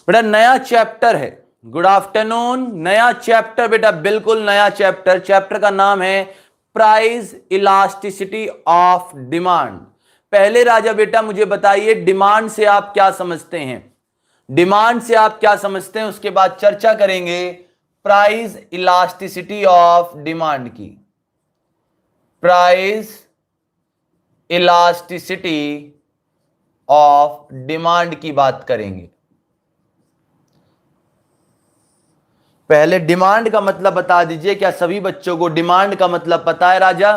बेटा नया चैप्टर है। Good afternoon. नया चैप्टर बेटा, बिल्कुल नया चैप्टर। चैप्टर का नाम है प्राइस इलास्टिसिटी ऑफ डिमांड। पहले राजा बेटा मुझे बताइए, डिमांड से आप क्या समझते हैं? डिमांड से आप क्या समझते हैं, उसके बाद चर्चा करेंगे प्राइस इलास्टिसिटी ऑफ डिमांड की। प्राइस इलास्टिसिटी ऑफ डिमांड की बात करेंगे। पहले डिमांड का मतलब बता दीजिए, क्या सभी बच्चों को डिमांड का मतलब पता है राजा?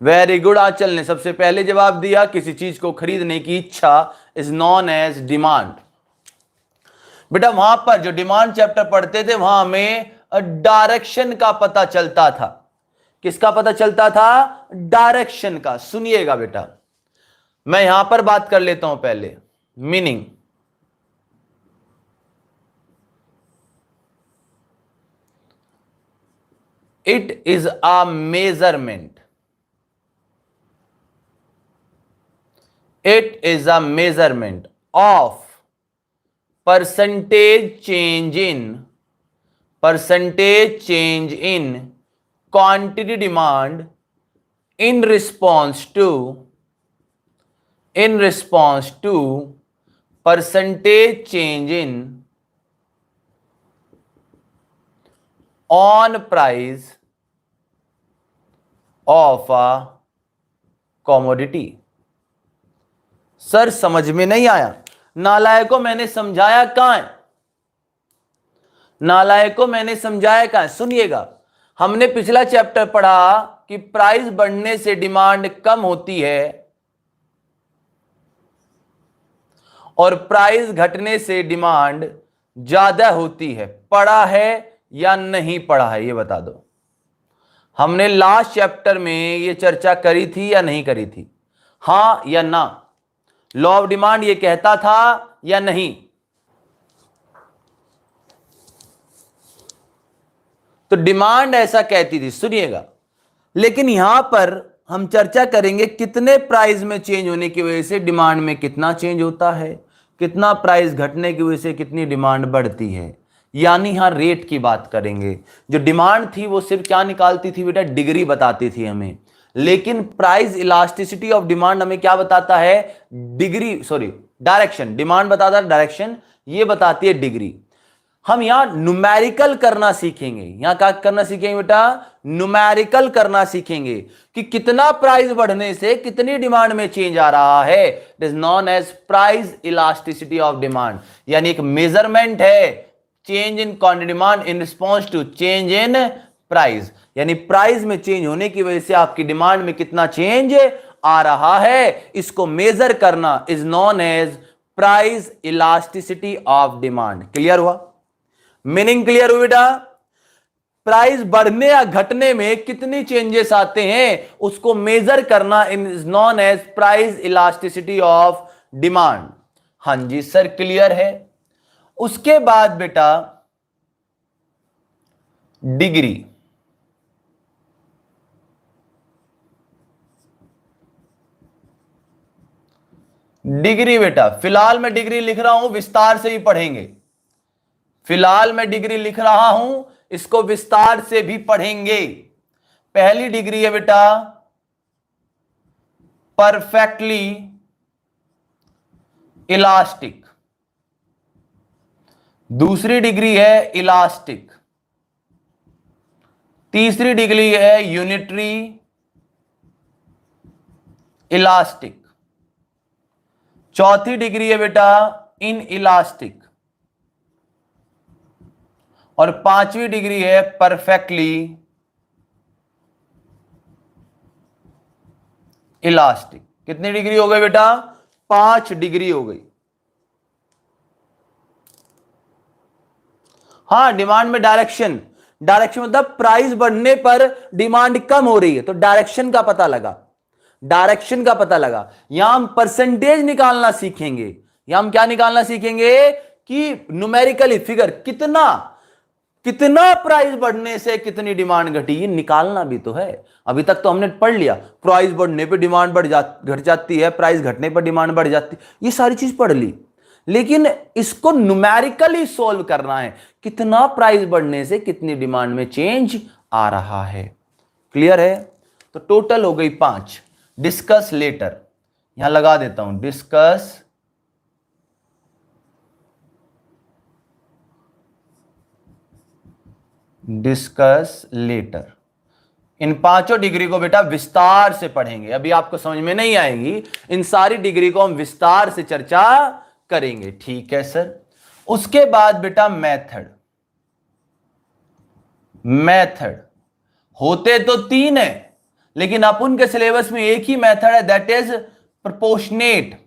Very good. आंचल ने सबसे पहले जवाब दिया, किसी चीज को खरीदने की इच्छा इज नॉन एज डिमांड। बेटा वहां पर जो डिमांड चैप्टर पढ़ते थे वहां हमें डायरेक्शन का पता चलता था। किसका पता चलता था? डायरेक्शन का। सुनिएगा बेटा, मैं यहां पर बात कर लेता हूं पहले meaning. It is a measurement. It is a measurement of percentage change in quantity demand in response to percentage change in on price of a commodity. Sir समझ में नहीं आया। नालायकों मैंने समझाया कहां है? नालायकों मैंने समझाया कहां है? सुनिएगा, हमने पिछला चैप्टर पढ़ा कि प्राइस बढ़ने से डिमांड कम होती है और प्राइस घटने से डिमांड ज्यादा होती है। पढ़ा है या नहीं पढ़ा है, ये बता दो। हमने लास्ट चैप्टर में ये चर्चा करी थी या नहीं करी थी? हां या ना? लॉ ऑफ डिमांड ये कहता था या नहीं? तो डिमांड ऐसा कहती थी, सुनिएगा। लेकिन यहां पर हम चर्चा करेंगे कितने प्राइस में चेंज होने की वजह से डिमांड में कितना चेंज होता है, कितना प्राइस घटने की वजह से कितनी डिमांड बढ़ती है। यानी यहां रेट की बात करेंगे। जो डिमांड थी वो सिर्फ क्या निकालती थी बेटा? डिग्री बताती थी हमें। लेकिन प्राइस इलास्टिसिटी ऑफ डिमांड हमें क्या बताता है? डायरेक्शन। डिमांड बताता है डायरेक्शन, ये बताती है डिग्री। हम यहां न्यूमेरिकल करना सीखेंगे। यहां क्या करना सीखेंगे बेटा? न्यूमेरिकल करना सीखेंगे कि कितना प्राइस बढ़ने से कितनी डिमांड में चेंज आ रहा है। It is known as price elasticity of demand. यानी एक मेजरमेंट है change in quantity demand in response to change in price. यानी प्राइस में चेंज होने की वजह से आपकी डिमांड में कितना चेंज आ रहा है, इसको मेजर करना is known as price elasticity of demand. Clear हुआ? मीनिंग क्लियर हुई बेटा? प्राइस बढ़ने या घटने में कितनी चेंजेस आते हैं उसको मेजर करना is known as price elasticity of demand. हां जी सर, क्लियर है। उसके बाद बेटा डिग्री। डिग्री बेटा, फिलहाल मैं डिग्री लिख रहा हूं, विस्तार से ही पढ़ेंगे। फिलहाल मैं डिग्री लिख रहा हूं, इसको विस्तार से भी पढ़ेंगे। पहली डिग्री है बेटा परफेक्टली इलास्टिक, दूसरी डिग्री है इलास्टिक, तीसरी डिग्री है यूनिटरी इलास्टिक, चौथी डिग्री है बेटा इन इलास्टिक और पांचवी डिग्री है परफेक्टली इलास्टिक। कितनी डिग्री हो गई बेटा? 5 डिग्री हो गई। हां, डिमांड में डायरेक्शन मतलब प्राइस बढ़ने पर डिमांड कम हो रही है तो डायरेक्शन का पता लगा। डायरेक्शन का पता लगा। यहां हम परसेंटेज निकालना सीखेंगे। यहां हम क्या निकालना सीखेंगे कि न्यूमेरिकली फिगर कितना प्राइस बढ़ने से कितनी डिमांड घटी, ये निकालना भी तो है। अभी तक तो हमने पढ़ लिया प्राइस बढ़ने पे डिमांड घट जाती है, प्राइस घटने पर डिमांड बढ़ जाती है, ये सारी चीज पढ़ ली। लेकिन इसको न्यूमेरिकली सोल्व करना है, कितना प्राइस बढ़ने से कितनी डिमांड में चेंज आ रहा है। क्लियर है? तो टोटल हो गई 5। डिस्कस लेटर, यहां लगा देता हूं, डिस्कस लेटर। इन 5 डिग्री को बेटा विस्तार से पढ़ेंगे, अभी आपको समझ में नहीं आएगी, इन सारी डिग्री को हम विस्तार से चर्चा करेंगे। ठीक है सर। उसके बाद बेटा मेथड होते तो 3 है, लेकिन अपन के सिलेबस में एक ही मेथड है, दैट इज प्रोपोर्शनेट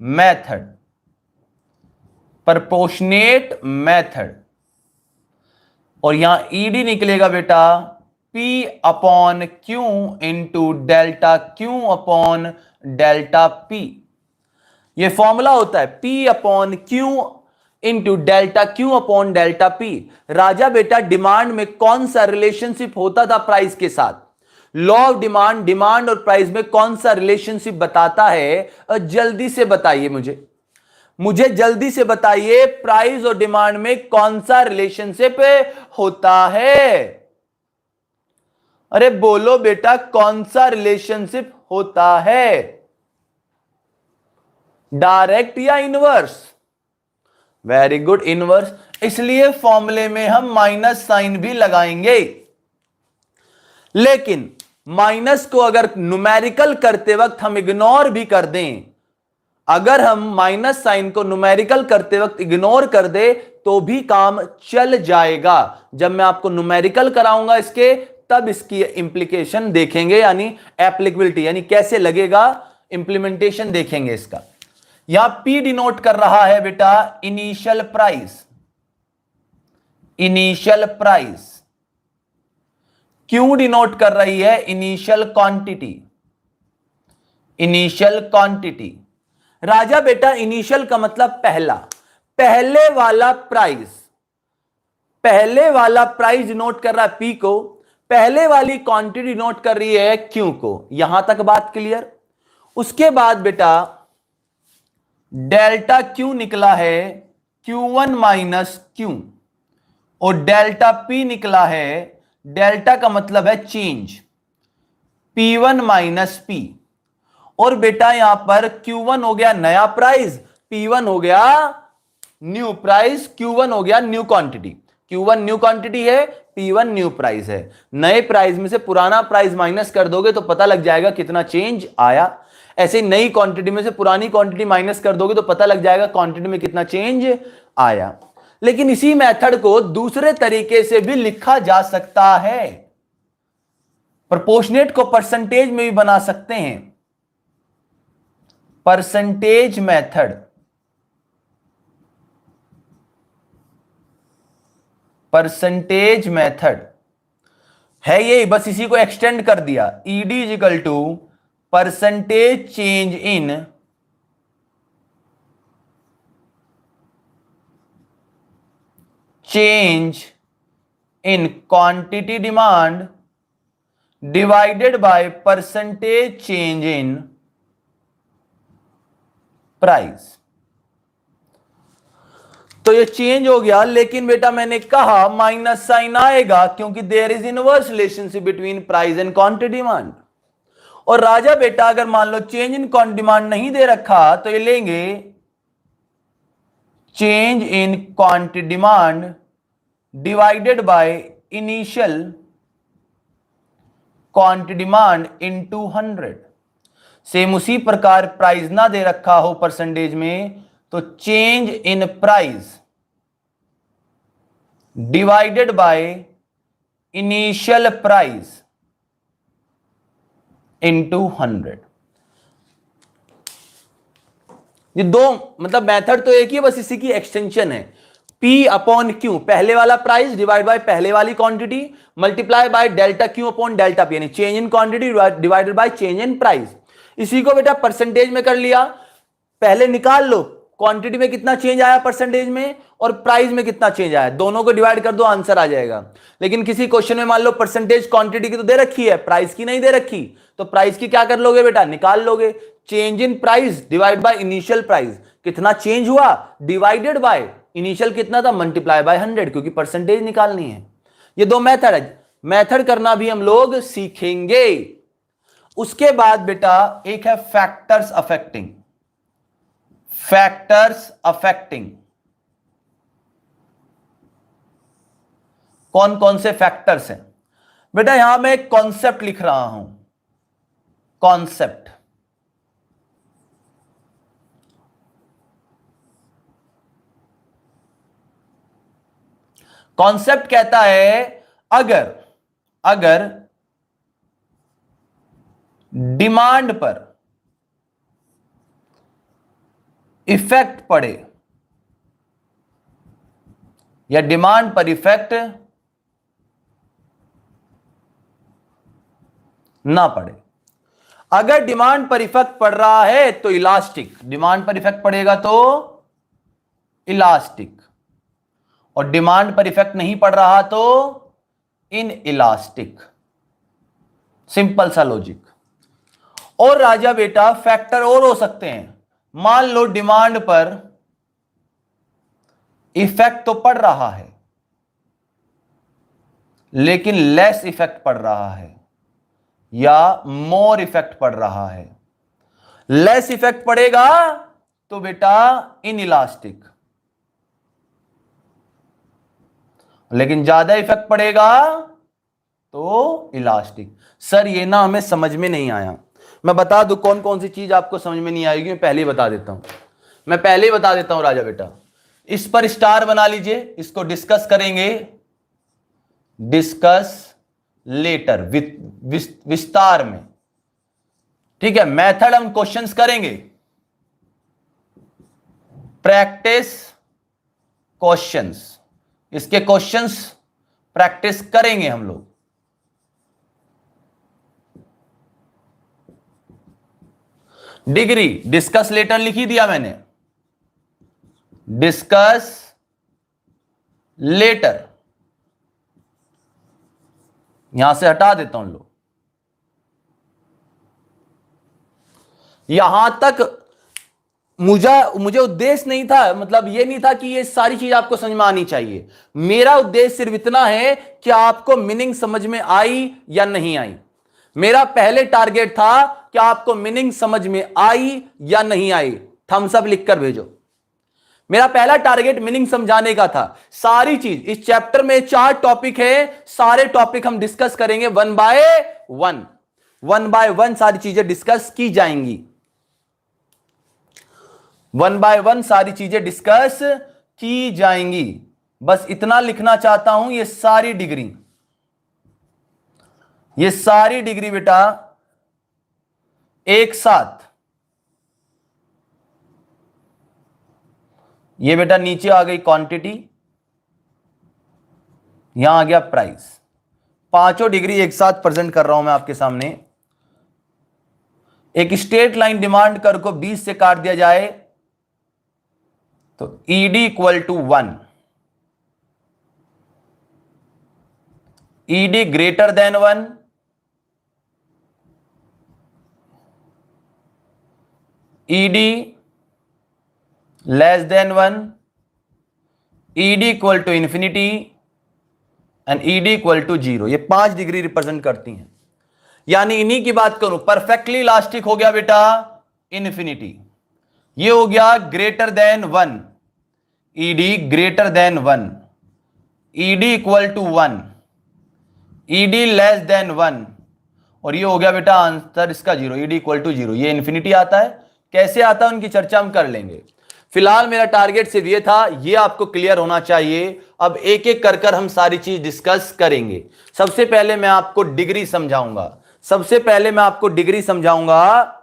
मेथड। और यहां ईडी निकलेगा बेटा P upon Q into delta Q upon delta P। यह फॉर्मूला होता है P upon Q into delta Q upon delta P। राजा बेटा डिमांड में कौन सा रिलेशनशिप होता था प्राइस के साथ? लॉ ऑफ डिमांड और प्राइस में कौन सा रिलेशनशिप बताता है? जल्दी से बताइए मुझे जल्दी से बताइए, प्राइस और डिमांड में कौन सा रिलेशनशिप होता है? अरे बोलो बेटा, कौन सा रिलेशनशिप होता है? डायरेक्ट या इनवर्स? Very good, inverse. इसलिए फॉर्मूले में हम माइनस साइन भी लगाएंगे, लेकिन माइनस को अगर न्यूमेरिकल करते वक्त हम इग्नोर भी कर दें, अगर हम माइनस साइन को न्यूमेरिकल करते वक्त इग्नोर कर दे तो भी काम चल जाएगा। जब मैं आपको न्यूमेरिकल कराऊंगा इसके, तब इसकी इंप्लीकेशन देखेंगे, यानी एप्लीकेबिलिटी, यानी कैसे लगेगा, इंप्लीमेंटेशन देखेंगे इसका। यहां P डिनोट कर रहा है बेटा इनिशियल प्राइस। Q डिनोट कर रही है इनिशियल क्वांटिटी। राजा बेटा इनिशियल का मतलब पहले वाला प्राइस डिनोट कर रहा है P को, पहले वाली क्वांटिटी डिनोट कर रही है Q को। यहां तक बात क्लियर? उसके बाद बेटा डेल्टा Q निकला है Q1 माइनस Q, और डेल्टा P निकला है, डेल्टा का मतलब है चेंज, P1 माइनस P। और बेटा यहां पर Q1 हो गया नया प्राइस, P1 हो गया न्यू प्राइस, Q1 हो गया new quantity. Q1 new quantity है, P1 न्यू प्राइस है। नए प्राइस में से पुराना प्राइस माइनस कर दोगे तो पता लग जाएगा कितना चेंज आया। ऐसे नई क्वांटिटी में से पुरानी क्वांटिटी माइनस कर दोगे तो पता लग जाएगा क्वांटिटी में कितना चेंज आया। लेकिन इसी मेथड को दूसरे तरीके से भी लिखा जा सकता है, प्रोपोर्शनेट को परसेंटेज में भी बना सकते हैं। परसेंटेज मेथड है ये, बस इसी को एक्सटेंड कर दिया। ED is equal to percentage change in quantity demand divided by percentage change in price. तो ये चेंज हो गया, लेकिन बेटा मैंने कहा माइनस साइन आएगा क्योंकि there is inverse relationship between price and quantity demand. और राजा बेटा अगर मान लो चेंज इन क्वांटिटी डिमांड नहीं दे रखा तो ये लेंगे change in quantity demand divided by initial quantity demand into 100। Same उसी प्रकार प्राइस ना दे रखा हो परसेंटेज में तो change in price divided by initial price into 100। ये दो मतलब मेथड तो एक ही, बस इसी की एक्सटेंशन है। P अपॉन Q, पहले वाला प्राइस डिवाइड बाय पहले वाली quantity, multiply by delta Q upon delta P, यानी change in quantity divided by change in price. इसी को बेटा परसेंटेज में कर लिया। पहले निकाल लो क्वांटिटी में कितना चेंज आया परसेंटेज में, और प्राइस में कितना चेंज आया, दोनों को डिवाइड कर दो, आंसर आ जाएगा। लेकिन किसी क्वेश्चन में मान लो परसेंटेज क्वांटिटी की तो दे रखी है, प्राइस की नहीं दे रखी, तो प्राइस की क्या कर लोगे बेटा, निकाल लोगे। Change in price divide by initial price, कितना चेंज हुआ डिवाइडेड बाय इनिशियल कितना था, मल्टीप्लाई बाय 100, क्योंकि परसेंटेज निकालनी है। ये दो मेथड है, मेथड करना भी हम लोग सीखेंगे। उसके बाद बेटा एक है फैक्टर्स अफेक्टिंग। फैक्टर्स अफेक्टिंग कौन कौन से फैक्टर्स हैं बेटा, यहां मैं एक कॉन्सेप्ट लिख रहा हूं, कॉन्सेप्ट। कॉन्सेप्ट कहता है अगर डिमांड पर इफेक्ट पड़े या डिमांड पर इफेक्ट ना पड़े। अगर डिमांड पर इफेक्ट पड़ रहा है तो इलास्टिक, डिमांड पर इफेक्ट पड़ेगा तो इलास्टिक, और डिमांड पर इफेक्ट नहीं पड़ रहा तो इन इलास्टिक। सिंपल सा लॉजिक। और राजा बेटा फैक्टर और हो सकते हैं, मान लो डिमांड पर इफेक्ट तो पड़ रहा है लेकिन लेस इफेक्ट पड़ रहा है या मोर इफेक्ट पड़ रहा है। लेस इफेक्ट पड़ेगा तो बेटा इन इलास्टिक, लेकिन ज्यादा इफेक्ट पड़ेगा तो इलास्टिक। सर ये ना हमें समझ में नहीं आया, मैं बता दूं कौन कौन सी चीज आपको समझ में नहीं आएगी, मैं पहले ही बता देता हूं राजा बेटा। इस पर स्टार बना लीजिए, इसको डिस्कस करेंगे, डिस्कस लेटर, विस्तार में, ठीक है। मेथड हम क्वेश्चंस करेंगे, प्रैक्टिस क्वेश्चंस, इसके क्वेश्चंस प्रैक्टिस करेंगे हम लोग। डिग्री डिस्कस लेटर लिख ही दिया मैंने, डिस्कस लेटर यहां से हटा देता हूं लोग। यहां तक मुझे उद्देश्य नहीं था, मतलब ये नहीं था कि ये सारी चीज आपको समझ में आनी चाहिए। मेरा उद्देश्य सिर्फ इतना है कि आपको मीनिंग समझ में आई या नहीं आई। मेरा पहले टारगेट था कि आपको मीनिंग समझ में आई या नहीं आई, थम्स अप लिखकर भेजो। मेरा पहला टारगेट मीनिंग समझाने का था। सारी चीज इस चैप्टर में 4 टॉपिक है, सारे टॉपिक हम डिस्कस करेंगे वन बाय वन सारी चीजें डिस्कस की जाएंगी, वन बाय वन सारी चीजें डिस्कस की जाएंगी। बस इतना लिखना चाहता हूं, ये सारी डिग्री बेटा एक साथ, ये बेटा नीचे आ गई क्वांटिटी, यहां आ गया प्राइस, पांचों डिग्री एक साथ प्रेजेंट कर रहा हूं मैं आपके सामने। एक स्ट्रेट लाइन डिमांड कर को 20 से काट दिया जाए तो ED equal to 1, ED greater than 1, ED less than 1, ED equal to infinity and ED equal to 0। ये 5 डिग्री रिप्रेजेंट करती हैं। यानी इन्हीं की बात करूं, परफेक्टली इलास्टिक हो गया बेटा इंफिनिटी, ये हो गया greater than 1, ED greater than 1, ED equal to 1, ED less than 1, और ये हो गया बेटा आंसर इसका 0, ईडी इक्वल टू 0। ये इंफिनिटी आता है, कैसे आता है उनकी चर्चा हम कर लेंगे। फिलहाल मेरा टारगेट सिर्फ ये था, ये आपको क्लियर होना चाहिए। अब एक एक कर हम सारी चीज डिस्कस करेंगे। सबसे पहले मैं आपको डिग्री समझाऊंगा,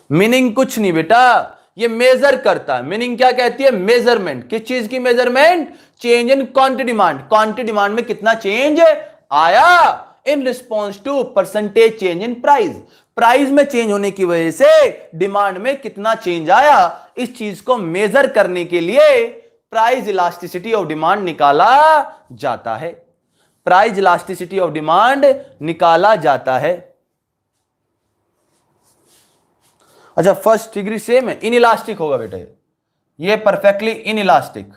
मीनिंग कुछ नहीं बेटा, ये मेजर करता है। मीनिंग क्या कहती है, मेजरमेंट। किस चीज की measurement, change in quantity demand, quantity demand में कितना चेंज आया, in response to percentage change in price. Price में चेंज होने की वजह से डिमांड में कितना चेंज आया, इस चीज को मेजर करने के लिए प्राइस इलास्टिसिटी ऑफ डिमांड निकाला जाता है। प्राइस इलास्टिसिटी ऑफ डिमांड निकाला जाता है। अच्छा, फर्स्ट डिग्री सेम है, इनइलास्टिक होगा बेटा, ये परफेक्टली इनइलास्टिक,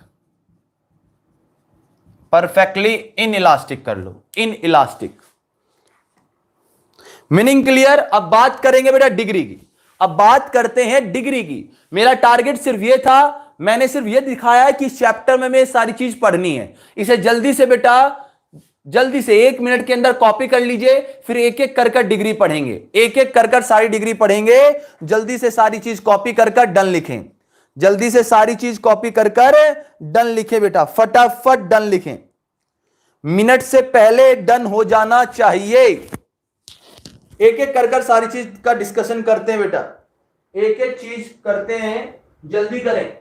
परफेक्टली इनइलास्टिक कर लो, इनइलास्टिक। Meaning clear. अब बात करेंगे बेटा डिग्री की। अब बात करते हैं डिग्री की। मेरा टारगेट सिर्फ ये था, मैंने सिर्फ ये दिखाया कि इस चैप्टर में सारी चीज पढ़नी है। इसे जल्दी से बेटा, जल्दी से 1 मिनट के अंदर कॉपी कर लीजिए, फिर एक एक कर डिग्री पढ़ेंगे, एक एक कर सारी डिग्री पढ़ेंगे। जल्दी से सारी चीज कॉपी कर डन लिखें, जल्दी से सारी चीज कॉपी कर डन लिखें बेटा, फटाफट डन लिखें। मिनट से पहले डन हो जाना चाहिए। एक एक कर सारी चीज का डिस्कशन करते हैं बेटा, एक एक चीज करते हैं, जल्दी करें।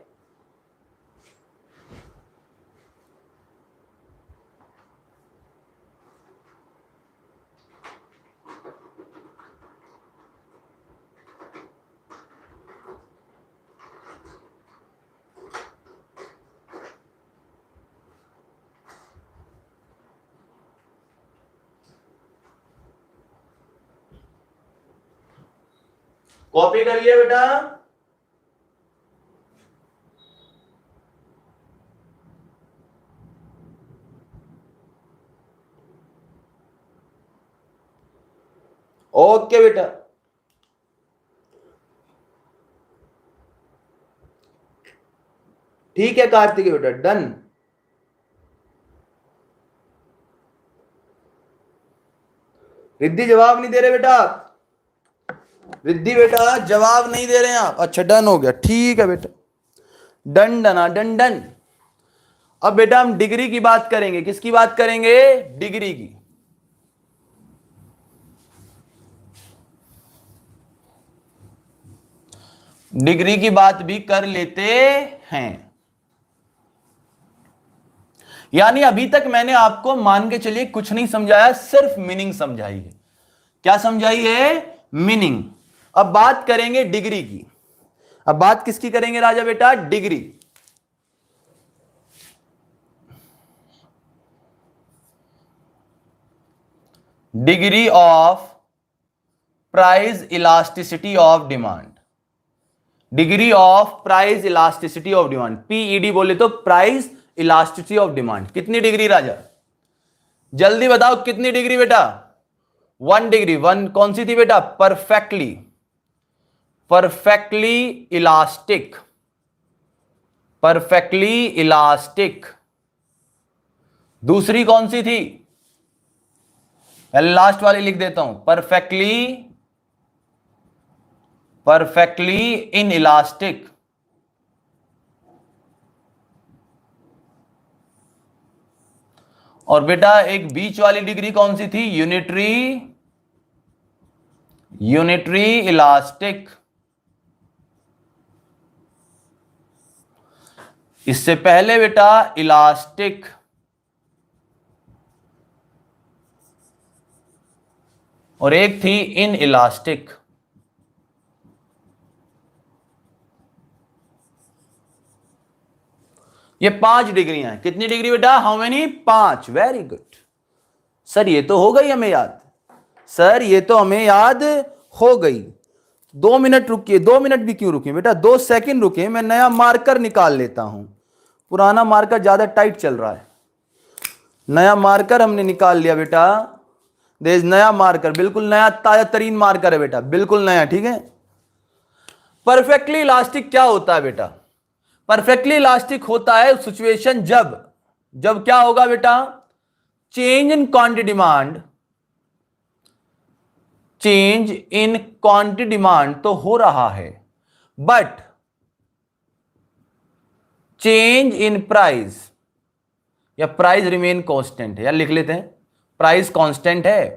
कॉपी करिए बेटा। ओके बेटा, ठीक है कार्तिक बेटा, डन। रिद्धि जवाब नहीं दे रहे बेटा, रिद्धि बेटा जवाब नहीं दे रहे हैं आप। अच्छा डन हो गया, ठीक है बेटा, डन डना डन डन। अब बेटा हम डिग्री की बात करेंगे। किसकी बात करेंगे? डिग्री की। डिग्री की बात भी कर लेते हैं। यानी अभी तक मैंने आपको मान के चलिए कुछ नहीं समझाया, सिर्फ मीनिंग समझाई है। क्या समझाई है? मीनिंग। अब बात करेंगे डिग्री की। अब बात किसकी करेंगे राजा बेटा? Degree. Degree of price elasticity of demand. Degree of price elasticity of demand, PED बोले तो प्राइस इलास्टिसिटी ऑफ डिमांड। कितनी डिग्री राजा? जल्दी बताओ कितनी डिग्री बेटा? 1 डिग्री। 1 कौन सी थी बेटा? Perfectly, perfectly elastic, perfectly elastic. दूसरी कौन सी थी? पहले लास्ट वाली लिख देता हूं, परफेक्टली, परफेक्टली इन इलास्टिक। और बेटा एक बीच वाली डिग्री कौन सी थी? Unitary, unitary elastic. इससे पहले बेटा इलास्टिक, और एक थी इन इलास्टिक। ये 5 डिग्रियां हैं। कितनी डिग्री बेटा? How many? 5। Very good sir, ये तो हो गई हमें याद। सर ये तो हमें याद हो गई। 2 मिनट रुकिए। 2 मिनट भी क्यों रुके बेटा? 2 सेकंड रुके, मैं नया मार्कर निकाल लेता हूं। पुराना मार्कर ज्यादा टाइट चल रहा है। नया मार्कर हमने निकाल लिया बेटा। देश नया मार्कर, बिल्कुल नया ताजा तरीन मार्कर है बेटा, बिल्कुल नया। ठीक है। परफेक्टली इलास्टिक क्या होता है बेटा? परफेक्टली इलास्टिक होता है सिचुएशन जब क्या होगा बेटा? Change in quantity demand, change in quantity demand तो हो रहा है, बट चेंज इन प्राइस या प्राइस रिमेन कांस्टेंट है। या लिख लेते हैं प्राइस कांस्टेंट है,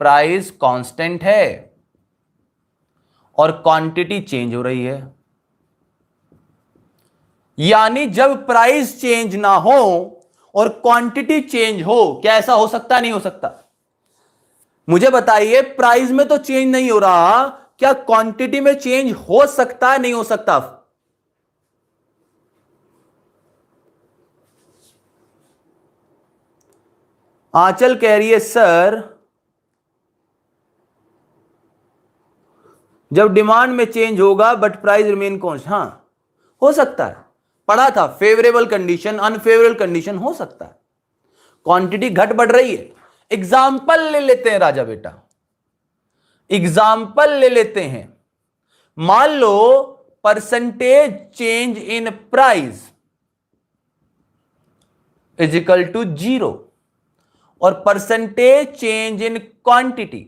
प्राइस कांस्टेंट है और क्वांटिटी चेंज हो रही है। यानी जब प्राइस चेंज ना हो और क्वांटिटी चेंज हो, क्या ऐसा हो सकता? नहीं हो सकता। मुझे बताइए प्राइस में तो चेंज नहीं हो रहा, क्या क्वांटिटी में चेंज हो सकता है, नहीं हो सकता? आंचल कह रही है सर जब डिमांड में चेंज होगा बट प्राइस रिमेन कॉन्स्टेंट। हां, हो सकता है, पढ़ा था, फेवरेबल कंडीशन अनफेवरेबल कंडीशन हो सकता है, क्वांटिटी घट बढ़ रही है। एग्जाम्पल ले लेते हैं राजा बेटा, एग्जाम्पल ले लेते हैं। मान लो percentage change in price is equal to 0 और परसेंटेज चेंज इन क्वांटिटी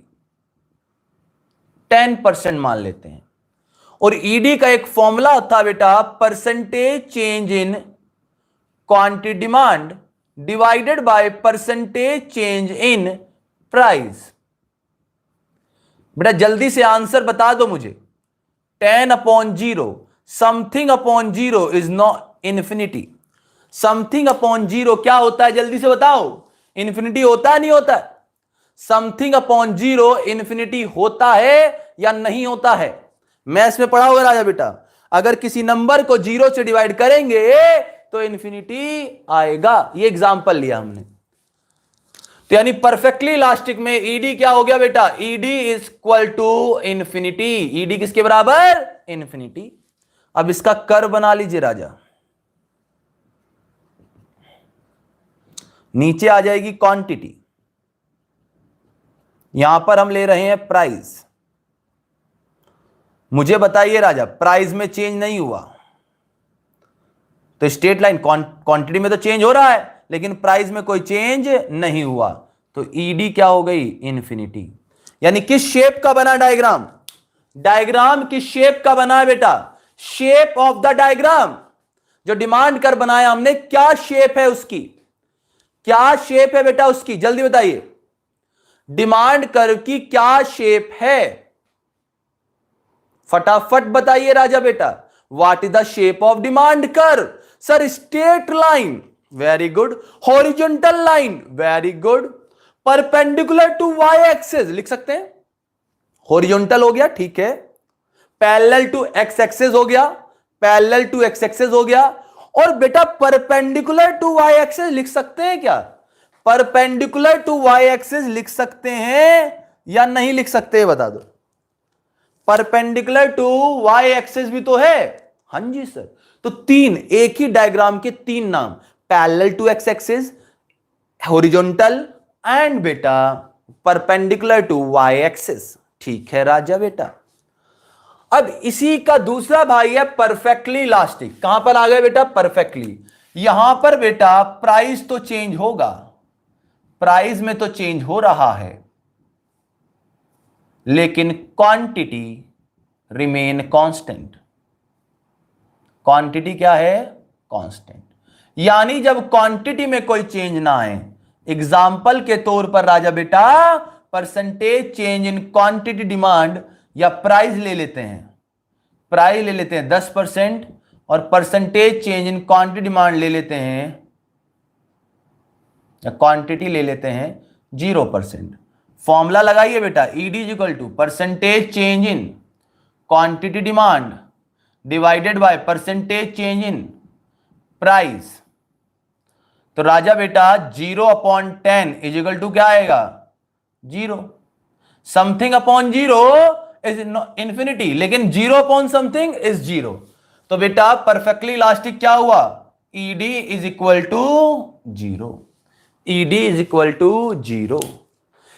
10% मान लेते हैं। और ईडी का एक फॉर्मूला होता है बेटा, percentage change in quantity demand divided by percentage change in price. बेटा जल्दी से आंसर बता दो मुझे। 10/0 something upon 0 is not infinity. Something upon 0 क्या होता है, जल्दी से बताओ। इन्फिनिटी होता है नहीं होता है? समथिंग अपॉन 0 इन्फिनिटी होता है या नहीं होता है? मैथ्स में पढ़ा होगा राजा बेटा, अगर किसी नंबर को 0 से डिवाइड करेंगे तो इन्फिनिटी आएगा। ये एग्जांपल लिया हमने। तो यानी परफेक्टली इलास्टिक में ईडी क्या हो गया बेटा, ED is equal to infinity. ED किसके बराबर? इन्फिनिटी। अब इसका कर्व बना लीजिए राजा, नीचे आ जाएगी क्वांटिटी, यहां पर हम ले रहे हैं प्राइस। मुझे बताइए राजा, प्राइस में चेंज नहीं हुआ तो स्ट्रेट लाइन, क्वांटिटी में तो चेंज हो रहा है लेकिन प्राइस में कोई चेंज नहीं हुआ, तो ईडी क्या हो गई? इन्फिनिटी। यानी किस शेप का बना डायग्राम? डायग्राम किस शेप का बना है बेटा? Shape of the diagram. जो डिमांड कर बनाया हमने, क्या शेप है उसकी? क्या शेप है बेटा उसकी? जल्दी बताइए, डिमांड कर्व की क्या शेप है? फटाफट बताइए राजा बेटा, what is the shape of demand curve? Sir straight line, very good. Horizontal line, very good. Perpendicular to y axis लिख सकते हैं, हॉरिजॉन्टल हो गया, ठीक है। पैरेलल टू एक्स एक्सिस हो गया, पैरेलल टू एक्स एक्सिस हो गया। और बेटा परपेंडिकुलर टू वाई एक्सिस लिख सकते हैं क्या? परपेंडिकुलर टू वाई एक्सिस लिख सकते हैं या नहीं लिख सकते, बता दो। परपेंडिकुलर टू वाई एक्सिस भी तो है। हां जी सर। तो तीन, एक ही डायग्राम के तीन नाम, parallel to x axis, horizontal and बेटा परपेंडिकुलर टू वाई एक्सिस। ठीक है राजा बेटा। अब इसी का दूसरा भाई है परफेक्टली इलास्टिक। कहां पर आ गए बेटा? परफेक्टली। यहां पर बेटा प्राइस तो चेंज होगा, प्राइस में तो चेंज हो रहा है लेकिन क्वांटिटी रिमेन कांस्टेंट। क्वांटिटी क्या है? कांस्टेंट। यानी जब क्वांटिटी में कोई चेंज ना आए, एग्जाम्पल के तौर पर राजा बेटा percentage change in quantity demand या प्राइस ले लेते हैं, प्राइस ले लेते हैं 10% और percentage change in quantity demand ले लेते हैं या क्वांटिटी ले लेते हैं 0%। फॉर्मूला लगाइए बेटा, ED is equal to percentage change in quantity demand divided by percentage change in price. तो राजा बेटा 0/10 इज इक्वल टू क्या आएगा? 0। समथिंग अपॉन 0 इज इंफिनिटी, लेकिन 0/समथिंग इज 0। तो बेटा परफेक्टली इलास्टिक क्या हुआ? ED is equal to 0। ED is equal to 0।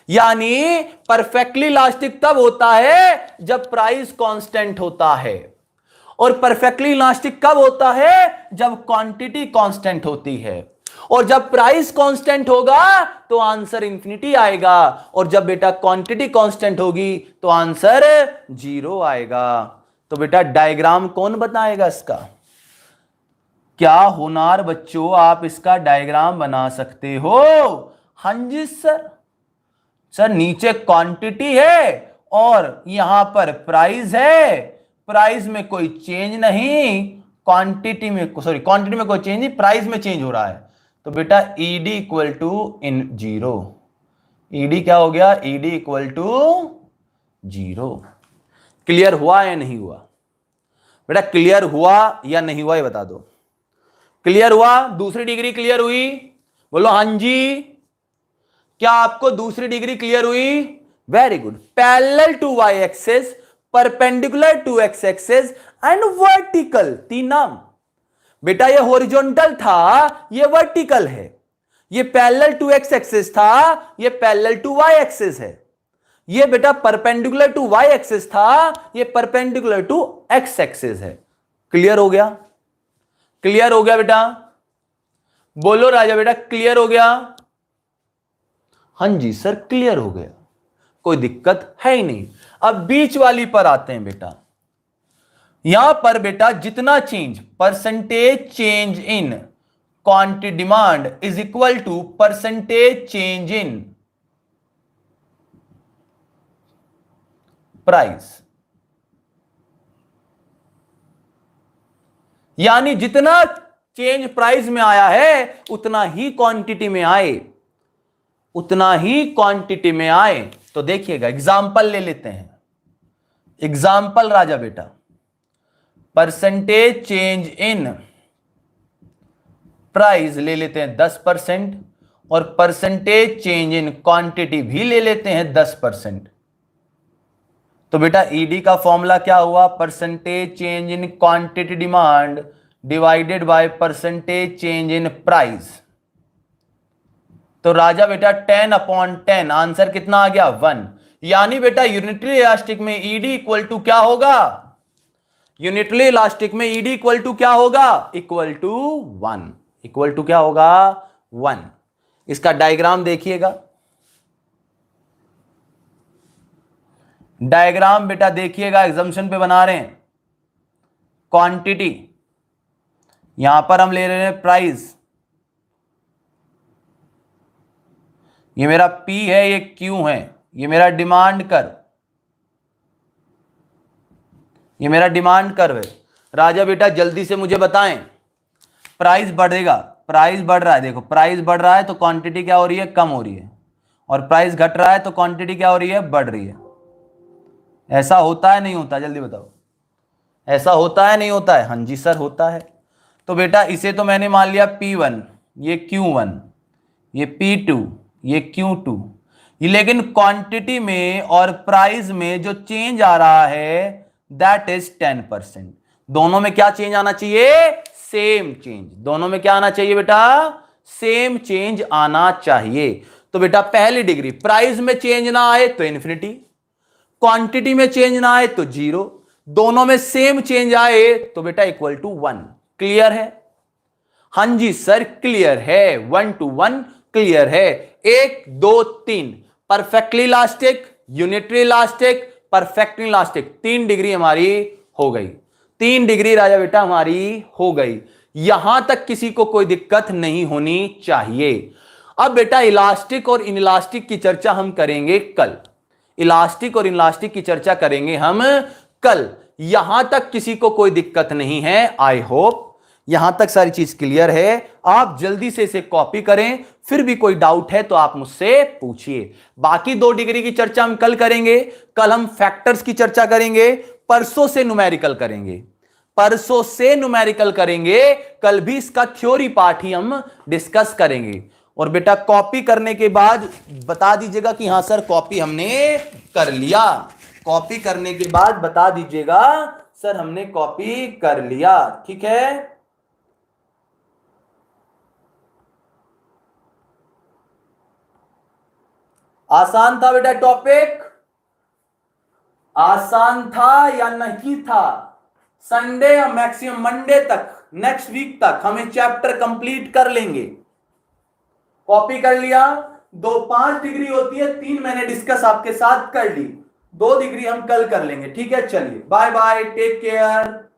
यानी परफेक्टली इलास्टिक तब होता है जब प्राइस कांस्टेंट होता है, और परफेक्टली इलास्टिक कब होता है? जब क्वांटिटी कांस्टेंट होती है। और जब प्राइस कांस्टेंट होगा तो आंसर इंफिनिटी आएगा, और जब बेटा क्वांटिटी कांस्टेंट होगी तो आंसर 0 आएगा। तो बेटा डायग्राम कौन बताएगा इसका? क्या होनार बच्चों आप इसका डायग्राम बना सकते हो? हां जी सर। सर नीचे क्वांटिटी है और यहां पर प्राइस है, प्राइस में कोई चेंज नहीं, क्वांटिटी में कोई चेंज नहीं, प्राइस में चेंज हो रहा है। तो बेटा ED equal to in 0, ED क्या हो गया, ईडी इक्वल टू 0। क्लियर हुआ या नहीं हुआ बेटा, क्लियर हुआ या नहीं हुआ ये बता दो। क्लियर हुआ, दूसरी डिग्री क्लियर हुई, बोलो हां जी। क्या आपको दूसरी डिग्री क्लियर हुई? Very good. Parallel to y axis, perpendicular to x axis and vertical, तीन नाम। बेटा ये हॉरिजॉन्टल था, ये वर्टिकल है। ये पैरेलल टू एक्स एक्सिस था, ये पैरेलल टू वाई एक्सिस है। ये बेटा परपेंडिकुलर टू वाई एक्सिस था, ये परपेंडिकुलर टू एक्स एक्सिस है। क्लियर हो गया? क्लियर हो गया बेटा? बोलो राजा बेटा क्लियर हो गया? हां जी सर क्लियर हो गया, कोई दिक्कत है ही नहीं। अब बीच वाली पर आते हैं बेटा। यहां पर बेटा जितना change, percentage change in quantity demand is equal to percentage change in price. यानी जितना चेंज प्राइस में आया है उतना ही क्वांटिटी में आए, उतना ही क्वांटिटी में आए। तो देखिएगा एग्जाम्पल ले लेते हैं। एग्जाम्पल राजा बेटा, परसेंटेज चेंज इन प्राइस ले लेते हैं 10% और परसेंटेज चेंज इन क्वांटिटी भी ले लेते हैं 10%। तो बेटा ईडी का फॉर्मूला क्या हुआ, percentage change in quantity demand divided by percentage change in price. तो राजा बेटा 10/10, आंसर कितना आ गया 1। यानी बेटा यूनिटरी इलास्टिक में ईडी इक्वल टू क्या होगा, यूनिटरी इलास्टिक में ईडी इक्वल टू क्या होगा, इक्वल टू 1। इक्वल टू क्या होगा 1। इसका डायग्राम देखिएगा। डायग्राम बेटा देखिएगा, एग्जाम्पशन पे बना रहे हैं। क्वांटिटी, यहां पर हम ले रहे हैं प्राइस, ये मेरा P है, ये Q है, ये मेरा डिमांड कर्व, ये मेरा डिमांड कर्व है। राजा बेटा जल्दी से मुझे बताएं, प्राइस बढ़ेगा, प्राइस बढ़ रहा है, देखो प्राइस बढ़ रहा है तो क्वांटिटी क्या हो रही है, कम हो रही है, और प्राइस घट रहा है तो क्वांटिटी क्या हो रही है, बढ़ रही है। ऐसा होता है नहीं होता, जल्दी बताओ, ऐसा होता है नहीं होता है? हाँ जी सर होता है। तो बेटा इसे तो मैंने मान लिया P1, ये Q1, ये P2, ये Q2, लेकिन क्वांटिटी में और प्राइस में जो चेंज आ रहा है दैट इज 10%। दोनों में क्या चेंज आना चाहिए, सेम चेंज। दोनों में क्या आना चाहिए बेटा, सेम चेंज आना चाहिए। तो बेटा पहली डिग्री, प्राइस में चेंज ना आए तो इन्फिनिटी, क्वांटिटी में चेंज ना आए तो 0, दोनों में सेम चेंज आए तो बेटा इक्वल टू 1। क्लियर है? हां जी सर क्लियर है, 1 to 1 क्लियर है। 1 2 3 perfectly elastic, unitary elastic, perfectly elastic, 3 degree हमारी हो गई। 3 डिग्री राजा बेटा हमारी हो गई। यहां तक किसी को कोई दिक्कत नहीं होनी चाहिए। अब बेटा इलास्टिक और इनइलास्टिक की चर्चा हम करेंगे कल। इलास्टिक और इनइलास्टिक की चर्चा करेंगे हम कल। यहां तक किसी को कोई दिक्कत नहीं है, आई होप यहां तक सारी चीज क्लियर है। आप जल्दी से इसे कॉपी करें, फिर भी कोई डाउट है तो आप मुझसे पूछिए। बाकी 2 डिग्री की चर्चा हम कल करेंगे। कल हम फैक्टर्स की चर्चा करेंगे, परसों से न्यूमेरिकल करेंगे, परसों से न्यूमेरिकल करेंगे। कल भी इसका थ्योरी पार्ट ही हम डिस्कस करेंगे। और बेटा कॉपी करने के बाद बता दीजिएगा कि हां सर कॉपी हमने कर लिया। कॉपी करने के बाद बता दीजिएगा सर हमने कॉपी कर लिया, ठीक है? आसान था बेटा टॉपिक? आसान था या नहीं था? संडे या मैक्सिमम मंडे तक, नेक्स्ट वीक तक हम चैप्टर कंप्लीट कर लेंगे। कॉपी कर लिया। 5 डिग्री होती है, 3 मैंने डिस्कस आपके साथ कर ली, 2 डिग्री हम कल कर लेंगे, ठीक है? चलिए बाय बाय, टेक केयर।